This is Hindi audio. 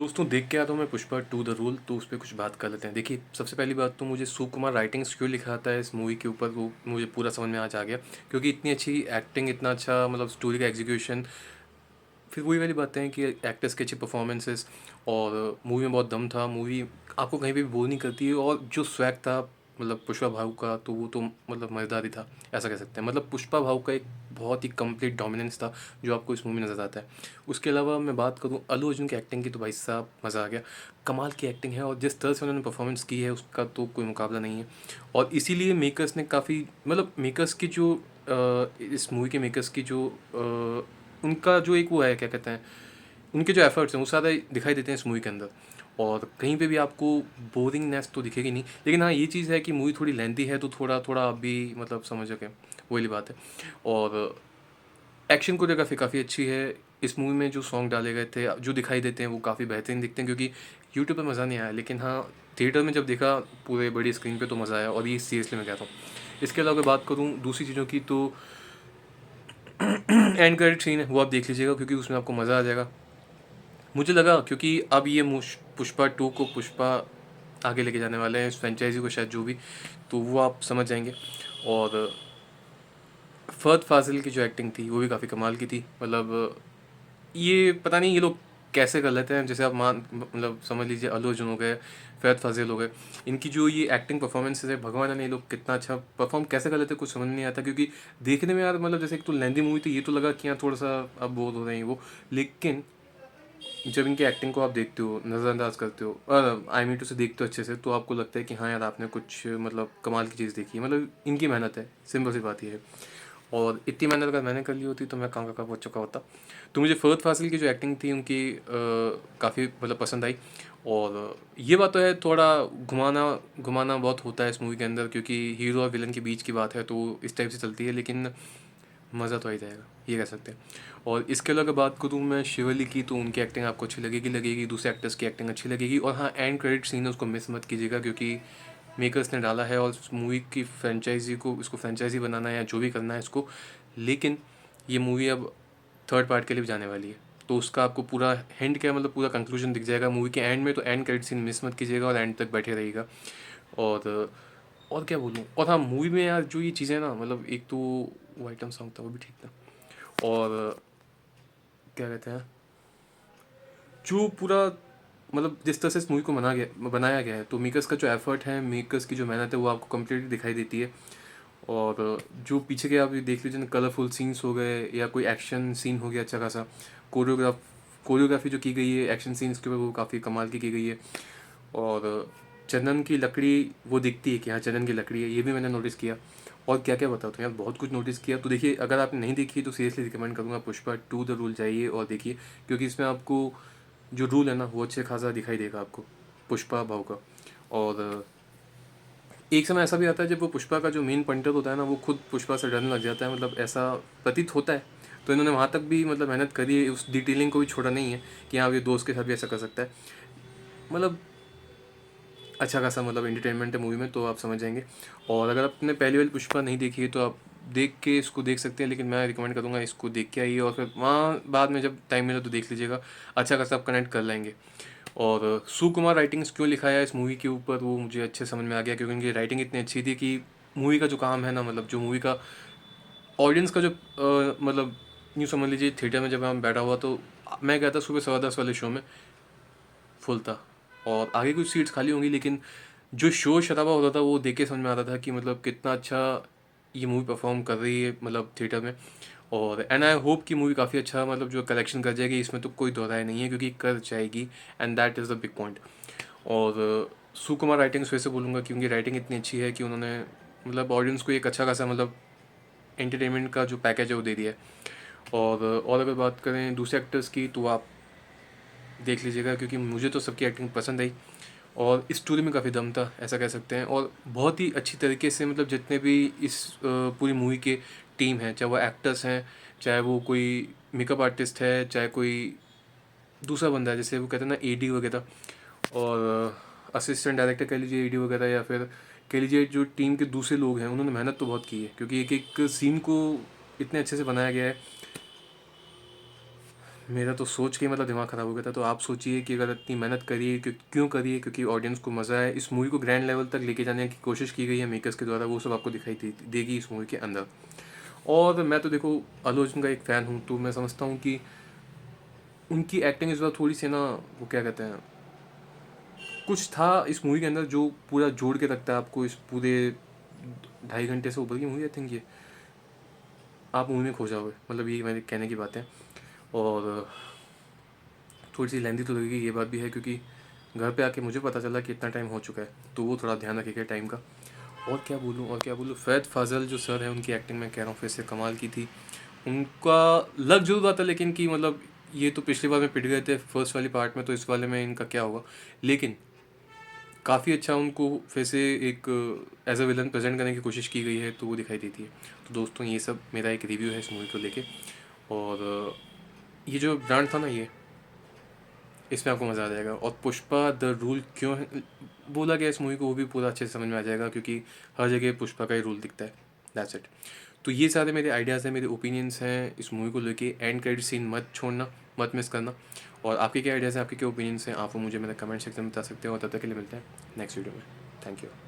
दोस्तों देख के आता हूँ मैं पुष्पा टू द रूल, तो उस पे कुछ बात कर लेते हैं। देखिए, सबसे पहली बात तो मुझे सुकुमार राइटिंग्स क्यों लिखाता है इस मूवी के ऊपर, वो मुझे पूरा समझ में आज आ गया। क्योंकि इतनी अच्छी एक्टिंग, इतना अच्छा मतलब स्टोरी का एग्जीक्यूशन, फिर वही वाली बातें हैं कि एक्टर्स के अच्छे परफॉर्मेंसेस, और मूवी में बहुत दम था। मूवी आपको कहीं पे भी बोर नहीं करती है, और जो स्वैग था मतलब पुष्पा भाऊ का, तो वो तो मतलब मज़ेदार ही था, ऐसा कह सकते हैं। मतलब पुष्पा भाऊ का एक बहुत ही कंप्लीट डोमिनेंस था जो आपको इस मूवी में नज़र आता है। उसके अलावा मैं बात करूँ अल्लू अर्जुन की एक्टिंग की, तो भाई साहब मज़ा आ गया। कमाल की एक्टिंग है, और जिस तरह से उन्होंने परफॉर्मेंस की है उसका तो कोई मुकाबला नहीं है। और इसीलिए मेकर्स ने काफ़ी मतलब मेकर्स की जो इस मूवी के मेकर्स की जो उनका जो एक वो है, क्या कहते हैं, उनके जो एफर्ट्स हैं वो सारे दिखाई देते हैं इस मूवी के अंदर। और कहीं पे भी आपको बोरिंगनेस तो दिखेगी नहीं। लेकिन हाँ, ये चीज़ है कि मूवी थोड़ी लेंथी है, तो थोड़ा थोड़ा आप भी मतलब समझ सकें, वही बात है। और एक्शन कोरियोग्राफी काफ़ी अच्छी है। इस मूवी में जो सॉन्ग डाले गए थे, जो दिखाई देते हैं, वो काफ़ी बेहतरीन दिखते हैं। क्योंकि यूट्यूब पे मज़ा नहीं आया, लेकिन हाँ, थिएटर में जब देखा पूरे बड़ी स्क्रीन पे तो मज़ा आया, और ये सीरियसली मैं कहता हूँ। इसके अलावा अगर बात करूँ दूसरी चीज़ों की, तो एंड क्रेडिट सीन है वो आप देख लीजिएगा, क्योंकि उसमें आपको मज़ा आ जाएगा। मुझे लगा क्योंकि अब ये पुष्पा टू को पुष्पा आगे लेके जाने वाले हैं, इस फ्रेंचाइजी को शायद, जो भी, तो वो आप समझ जाएंगे। और फहद फाजिल की जो एक्टिंग थी वो भी काफ़ी कमाल की थी। मतलब ये पता नहीं ये लोग कैसे कर लेते हैं। जैसे आप मान मतलब समझ लीजिए अल्लू अर्जुन हो गए, फहद फाजिल हो गए, इनकी जो ये एक्टिंग परफॉर्मेंसेज है, भगवान ने ये लोग कितना अच्छा परफॉर्म कैसे कर लेते हैं, कुछ समझ नहीं आता। क्योंकि देखने में यार मतलब जैसे एक तो लेंदी मूवी थी, ये तो लगा कि यहाँ थोड़ा सा अब बोर हो रहे हैं वो। लेकिन जब इनकी एक्टिंग को आप देखते हो, नज़रअंदाज करते हो, आई मीन टू से देखते हो अच्छे से, तो आपको लगता है कि हाँ यार, आपने कुछ मतलब कमाल की चीज़ देखी है। मतलब इनकी मेहनत है, सिंपल सी बात ये है। और इतनी मेहनत अगर मैंने कर ली होती तो मैं कहाँ का पहुँच चुका होता। तो मुझे फ़हद फासिल की जो एक्टिंग थी उनकी काफ़ी मतलब पसंद आई। और ये बात तो है, थोड़ा घुमाना घुमाना बहुत होता है इस मूवी के अंदर, क्योंकि हीरो और विलन के बीच की बात है, तो इस टाइप से चलती है। लेकिन मज़ा तो आ ही जाएगा, ये कह सकते हैं। और इसके अलावा बात करूँ मैं शिवली की, तो उनकी एक्टिंग आपको अच्छी लगेगी, दूसरे एक्टर्स की एक्टिंग अच्छी लगेगी। और हाँ, एंड क्रेडिट सीन है उसको मिस मत कीजिएगा, क्योंकि मेकर्स ने डाला है, और उस मूवी की फ्रेंचाइजी को, इसको फ्रेंचाइजी बनाना है या जो भी करना है इसको। लेकिन ये मूवी अब थर्ड पार्ट के लिए भी जाने वाली है, तो उसका आपको पूरा हिंट क्या है, मतलब पूरा कंक्लूजन दिख जाएगा मूवी के एंड में। तो एंड क्रेडिट सीन मिस मत कीजिएगा, और एंड तक बैठे रहिएगा। और और क्या बोलूँ। और हाँ, मूवी में यार जो ये चीज़ें ना, मतलब एक तो वो आइटम सॉन्ग था वो भी ठीक था। और क्या कहते हैं, जो पूरा मतलब जिस तरह से इस मूवी को बनाया गया है, तो मेकर्स का जो एफर्ट है, मेकर्स की जो मेहनत है, वो आपको कम्प्लीटली दिखाई देती है। और जो पीछे के आप ये देख लीजिए ना, कलरफुल सीन्स हो गए, या कोई एक्शन सीन हो गया अच्छा खासा, कोरियोग्राफी जो की गई है एक्शन सीन्स के ऊपर, वो काफ़ी कमाल की गई है। और चंदन की लकड़ी वो दिखती है कि हाँ चंदन की लकड़ी है, ये भी मैंने नोटिस किया। और क्या क्या बताओ, तो यार बहुत कुछ नोटिस किया। तो देखिए, अगर आपने नहीं देखी तो सीरियसली रिकमेंड करूँगा, पुष्पा टू द रूल जाइए और देखिए। क्योंकि इसमें आपको जो रूल है ना, वो अच्छे खासा दिखाई देगा आपको, पुष्पा भाव का। और एक समय ऐसा भी आता है जब वो पुष्पा का जो मेन पंटर होता है ना, वो खुद पुष्पा से डरने लग जाता है, मतलब ऐसा प्रतीत होता है। तो इन्होंने वहाँ तक भी मतलब मेहनत करी है, उस डिटेलिंग को भी छोड़ा नहीं है कि हाँ ये दोस्त के साथ भी ऐसा कर सकता है। मतलब अच्छा खासा मतलब एंटरटेनमेंट है मूवी में, तो आप समझ जाएंगे। और अगर आपने पहली वाली पुष्पा नहीं देखी है, तो आप देख के इसको देख सकते हैं, लेकिन मैं रिकमेंड करूँगा इसको देख के आइए, और फिर वहाँ बाद में जब टाइम मिले तो देख लीजिएगा। अच्छा खासा आप कनेक्ट कर लेंगे। और सुकुमार राइटिंग्स क्यों लिखा है इस मूवी के ऊपर, वो मुझे अच्छे समझ में आ गया, क्योंकि उनकी राइटिंग इतनी अच्छी थी कि मूवी का जो काम है ना, मतलब जो मूवी का ऑडियंस का जो मतलब यूँ समझ लीजिए, थिएटर में जब मैं बैठा हुआ, तो मैं गया था सुबह 10:15 वाले शो में, फुल था। और आगे कुछ सीट्स खाली होंगी, लेकिन जो शोर शराबा होता था वो देख के समझ में आता था कि मतलब कितना अच्छा ये मूवी परफॉर्म कर रही है मतलब थिएटर में। और एंड आई होप कि मूवी काफ़ी अच्छा मतलब जो कलेक्शन कर जाएगी, इसमें तो कोई दो राय नहीं है, क्योंकि कर जाएगी, and that is the big point. और सुकुमार राइटिंग्स वैसे बोलूँगा कि उनकी राइटिंग इतनी अच्छी है कि उन्होंने मतलब ऑडियंस को एक अच्छा खासा मतलब एंटरटेनमेंट का जो पैकेज है वो दे दिया है। और अगर बात करें दूसरे एक्टर्स की, तो आप देख लीजिएगा, क्योंकि मुझे तो सबकी एक्टिंग पसंद आई। और इस स्टोरी में काफ़ी दम था, ऐसा कह सकते हैं। और बहुत ही अच्छी तरीके से मतलब जितने भी इस पूरी मूवी के टीम हैं, चाहे वो एक्टर्स हैं, चाहे वो कोई मेकअप आर्टिस्ट है, चाहे कोई दूसरा बंदा है, जैसे वो कहते हैं ना एडी वगैरह, और असिस्टेंट डायरेक्टर कह लीजिए एडी वगैरह, या फिर कह लीजिए जो टीम के दूसरे लोग हैं, उन्होंने मेहनत तो बहुत की है, क्योंकि एक एक सीन को इतने अच्छे से बनाया गया है। मेरा तो सोच के मतलब दिमाग ख़राब हो गया था। तो आप सोचिए कि अगर इतनी मेहनत करी है, क्यों करी है? क्योंकि ऑडियंस को मज़ा है। इस मूवी को ग्रैंड लेवल तक लेके जाने की कोशिश की गई है मेकर्स के द्वारा, वो सब आपको दिखाई देगी इस मूवी के अंदर। और मैं तो देखो अल्लू अर्जुन का एक फ़ैन हूँ, तो मैं समझता हूँ कि उनकी एक्टिंग इस बार थोड़ी सी ना, वो क्या कहते हैं, कुछ था इस मूवी के अंदर जो पूरा जोड़ के रखता है आपको। इस पूरे 2.5 घंटे से ऊपर की मूवी आई थिंक ये, आप मूवी में खो जाओगे, मतलब ये मेरे कहने की बात है। और थोड़ी सी लेंदी तो लगेगी, ये बात भी है, क्योंकि घर पे आके मुझे पता चला कि इतना टाइम हो चुका है, तो वो थोड़ा ध्यान रखिएगा टाइम का। और क्या बोलूँ, और क्या बोलूँ, फैद फाजल जो सर है उनकी एक्टिंग मैं कह रहा हूँ फिर से कमाल की थी। उनका लग जरूर रहा था, लेकिन कि मतलब ये तो पिछली बार में पिट गए थे फर्स्ट वाली पार्ट में, तो इस वाले में इनका क्या होगा। लेकिन काफ़ी अच्छा उनको फिर से एक एज अ विलन प्रेजेंट करने की कोशिश की गई है, तो वो दिखाई देती है। तो दोस्तों ये सब मेरा एक रिव्यू है इस मूवी को लेके। और ये जो ब्रांड था ना, ये इसमें आपको मज़ा आ जाएगा। और पुष्पा द रूल क्यों है बोला गया इस मूवी को, वो भी पूरा अच्छे से समझ में आ जाएगा, क्योंकि हर जगह पुष्पा का ही रूल दिखता है। That's it. तो ये सारे मेरे आइडियाज़ हैं, मेरे ओपिनियंस हैं इस मूवी को लेके। एंड क्रेडिट सीन मत छोड़ना, मत मिस करना। और आपके क्या आइडियाज़ हैं, आपके क्या ओपिनियंस हैं, आप वो मुझे मेरे कमेंट सेक्शन में बता सकते हो। और तब तक के लिए मिलते हैं नेक्स्ट वीडियो में। Thank you.